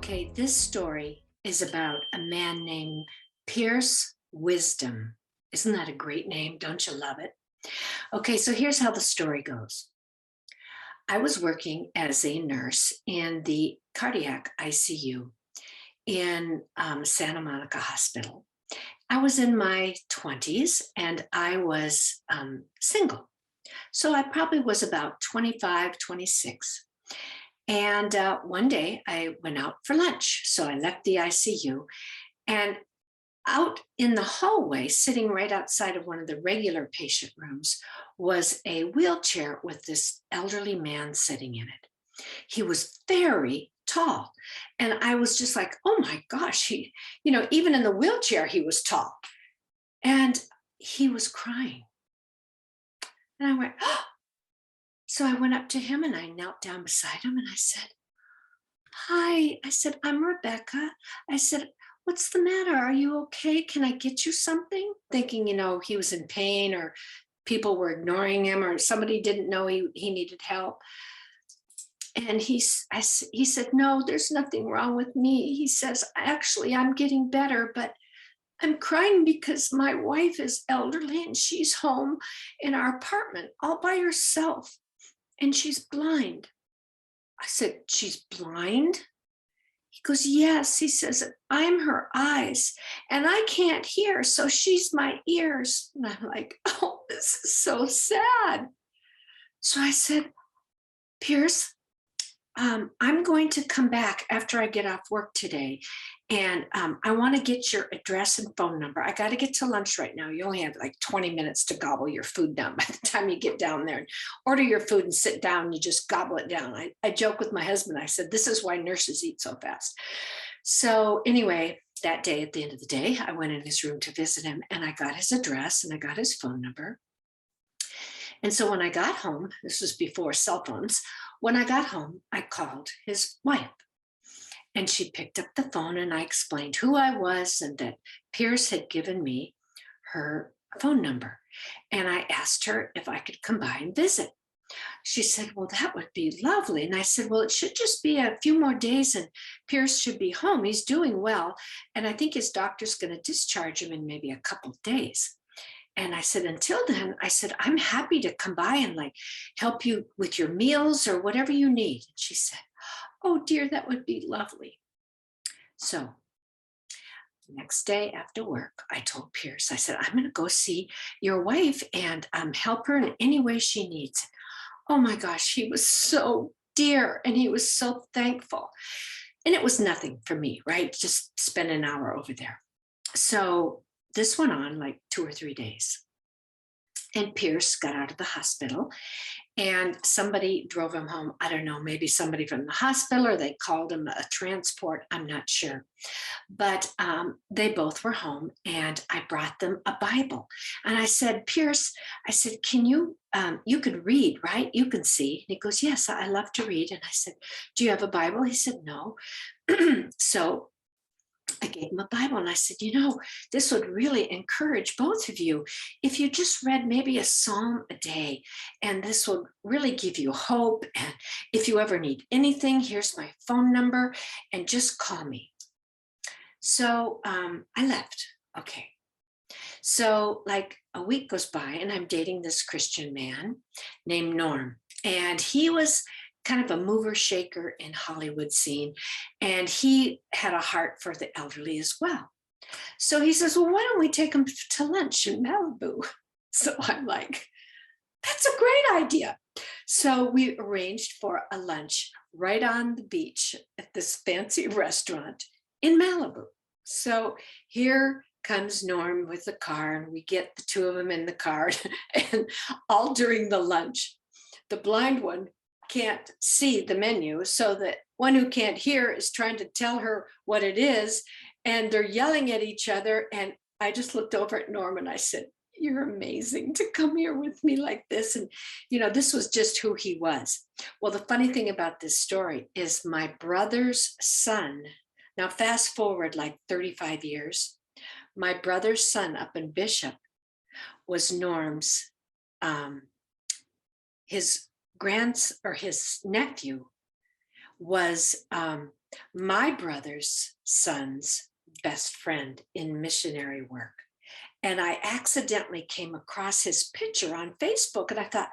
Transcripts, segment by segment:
Okay, this story is about a man named Pearce Wisdom. Isn't that a great name? Don't you love it? Okay, so here's how the story goes. I was working as a nurse in the cardiac ICU in Santa Monica Hospital. I was in my 20s and I was single. So I probably was about 25, 26. And one day I went out for lunch. So I left the ICU and out in the hallway, sitting right outside of one of the regular patient rooms, was a wheelchair with this elderly man sitting in it. He was very tall. And I was just like, oh my gosh, even in the wheelchair, he was tall. And he was crying. And I went, oh. So I went up to him and I knelt down beside him and I said, hi. I said, I'm Rebecca. I said, what's the matter? Are you okay? Can I get you something? Thinking, he was in pain or people were ignoring him or somebody didn't know he needed help. And he said, no, there's nothing wrong with me. He says, actually, I'm getting better, but I'm crying because my wife is elderly and she's home in our apartment all by herself and she's blind. I said, she's blind? He goes, yes. He says, I'm her eyes and I can't hear, so she's my ears. And I'm like, oh, this is so sad. So I said, Pearce, I'm going to come back after I get off work today. And I want to get your address and phone number. I got to get to lunch right now. You only have like 20 minutes to gobble your food down by the time you get down there and order your food and sit down and you just gobble it down. I joke with my husband. I said, this is why nurses eat so fast. So anyway, that day, at the end of the day, I went in his room to visit him and I got his address and I got his phone number. And so when I got home, this was before cell phones, when I got home, I called his wife and she picked up the phone and I explained who I was and that Pearce had given me her phone number. And I asked her if I could come by and visit. She said, well, that would be lovely. And I said, well, it should just be a few more days and Pearce should be home. He's doing well. And I think his doctor's going to discharge him in maybe a couple of days. And I said, until then, I said, I'm happy to come by and help you with your meals or whatever you need. And she said, oh dear, that would be lovely. So the next day after work, I told Pearce, I said, I'm going to go see your wife and help her in any way she needs. Oh my gosh, he was so dear and he was so thankful. And it was nothing for me, right? Just spend an hour over there. So this went on like 2 or 3 days. And Pearce got out of the hospital and somebody drove him home. I don't know, maybe somebody from the hospital or they called him a transport. I'm not sure. But they both were home and I brought them a Bible. And I said, Pearce, I said, can you could read, right? You can see. And he goes, yes, I love to read. And I said, do you have a Bible? He said, no. So I gave him a Bible and I said, this would really encourage both of you if you just read maybe a psalm a day, and this will really give you hope. And if you ever need anything, here's my phone number and just call me. So I left. Okay. So like a week goes by and I'm dating this Christian man named Norm. And he was kind of a mover shaker in Hollywood scene. And he had a heart for the elderly as well. So he says, well, why don't we take him to lunch in Malibu? So I'm like, that's a great idea. So we arranged for a lunch right on the beach at this fancy restaurant in Malibu. So here comes Norm with the car and we get the two of them in the car and all during the lunch, the blind one can't see the menu. So the one who can't hear is trying to tell her what it is. And they're yelling at each other. And I just looked over at Norm and I said, you're amazing to come here with me like this. And, this was just who he was. Well, the funny thing about this story is my brother's son. Now, fast forward like 35 years, my brother's son up in Bishop was Norm's, his nephew was my brother's son's best friend in missionary work. And I accidentally came across his picture on Facebook and I thought,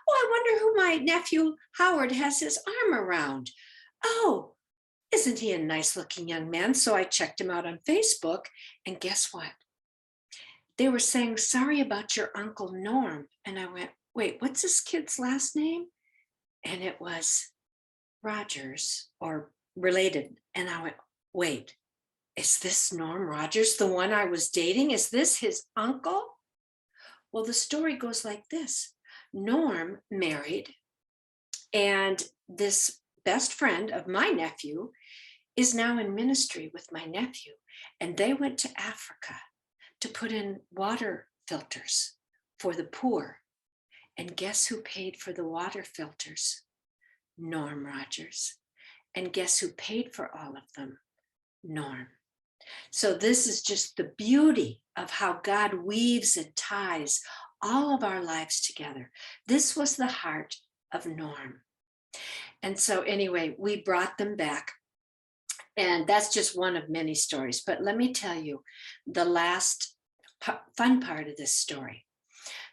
oh, I wonder who my nephew Howard has his arm around. Oh, isn't he a nice looking young man? So I checked him out on Facebook. And guess what? They were saying, sorry about your Uncle Norm. And I went, wait, what's this kid's last name? And it was Rogers or related. And I went, wait, is this Norm Rogers, the one I was dating? Is this his uncle? Well, the story goes like this. Norm married, and this best friend of my nephew is now in ministry with my nephew. And they went to Africa to put in water filters for the poor. And guess who paid for the water filters? Norm Rogers. And guess who paid for all of them? Norm. So this is just the beauty of how God weaves and ties all of our lives together. This was the heart of Norm. And so anyway, we brought them back. And that's just one of many stories. But let me tell you the last fun part of this story.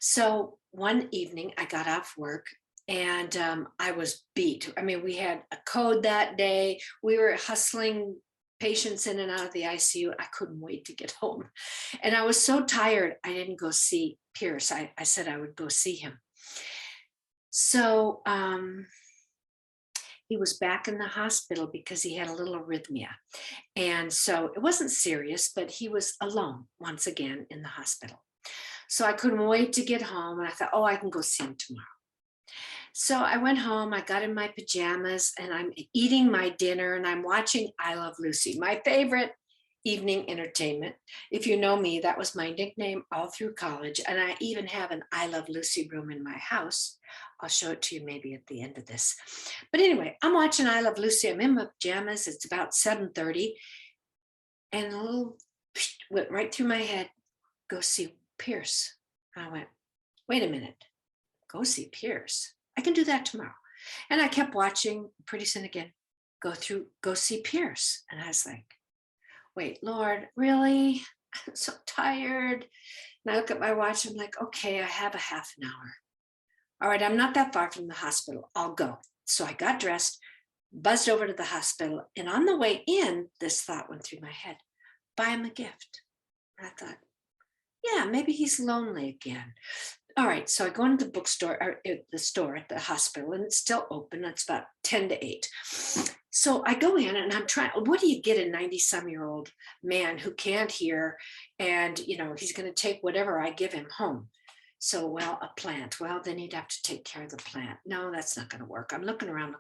So one evening I got off work and I was beat. I mean, we had a code that day. We were hustling patients in and out of the ICU. I couldn't wait to get home. And I was so tired, I didn't go see Pearce. I said I would go see him. So he was back in the hospital because he had a little arrhythmia. And so it wasn't serious, but he was alone once again in the hospital. So I couldn't wait to get home. And I thought, oh, I can go see him tomorrow. So I went home, I got in my pajamas and I'm eating my dinner and I'm watching I Love Lucy, my favorite evening entertainment. If you know me, that was my nickname all through college. And I even have an I Love Lucy room in my house. I'll show it to you maybe at the end of this. But anyway, I'm watching I Love Lucy. I'm in my pajamas. It's about 7:30. And a little went right through my head, go see Pearce. I went, wait a minute, go see Pearce. I can do that tomorrow. And I kept watching. Pretty soon again, go see Pearce. And I was like, wait, Lord, really? I'm so tired. And I look at my watch. I'm like, okay, I have a half an hour. All right, I'm not that far from the hospital. I'll go. So I got dressed, buzzed over to the hospital. And on the way in, this thought went through my head, buy him a gift. And I thought, yeah, maybe he's lonely again. All right, so I go into the bookstore or the store at the hospital, and it's still open. It's about 10 to 8. So I go in and I'm trying, what do you get a 90-some-year-old man who can't hear? And, you know, he's going to take whatever I give him home. So, well, a plant. Well, then he'd have to take care of the plant. No, that's not going to work. I'm looking around.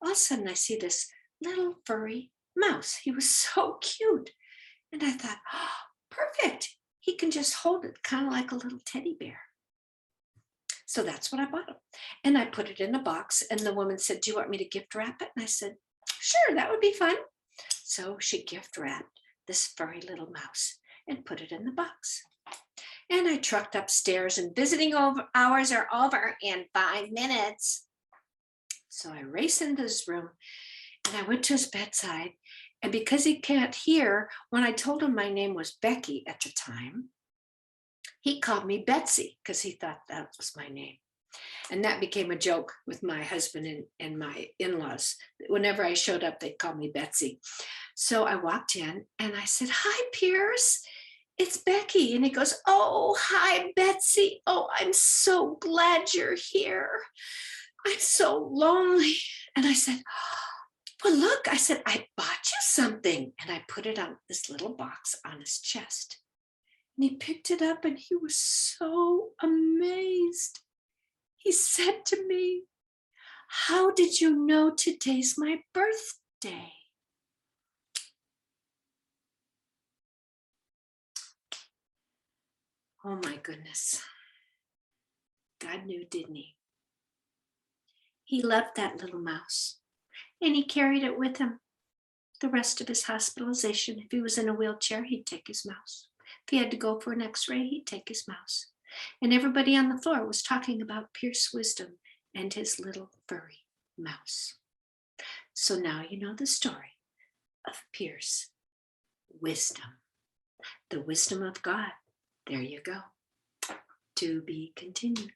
All of a sudden, I see this little furry mouse. He was so cute. And I thought, oh, perfect. He can just hold it, kind of like a little teddy bear. So that's what I bought him. And I put it in a box. And the woman said, do you want me to gift wrap it? And I said, sure, that would be fun. So she gift wrapped this furry little mouse and put it in the box. And I trucked upstairs, and visiting hours are over in 5 minutes. So I raced into his room and I went to his bedside. And because he can't hear, when I told him my name was Becky at the time, he called me Betsy because he thought that was my name. And that became a joke with my husband and my in-laws. Whenever I showed up, they'd call me Betsy. So I walked in and I said, hi, Pearce, it's Becky. And he goes, oh, hi, Betsy. Oh, I'm so glad you're here. I'm so lonely. And I said, well, look, I said, I bought you something. And I put it on this little box on his chest. And he picked it up and he was so amazed. He said to me, how did you know today's my birthday? Oh my goodness. God knew, didn't he? He loved that little mouse and he carried it with him the rest of his hospitalization. If he was in a wheelchair, he'd take his mouse. If he had to go for an x-ray, he'd take his mouse. And everybody on the floor was talking about Pearce Wisdom and his little furry mouse. So now you know the story of Pearce Wisdom, the wisdom of God. There you go. To be continued.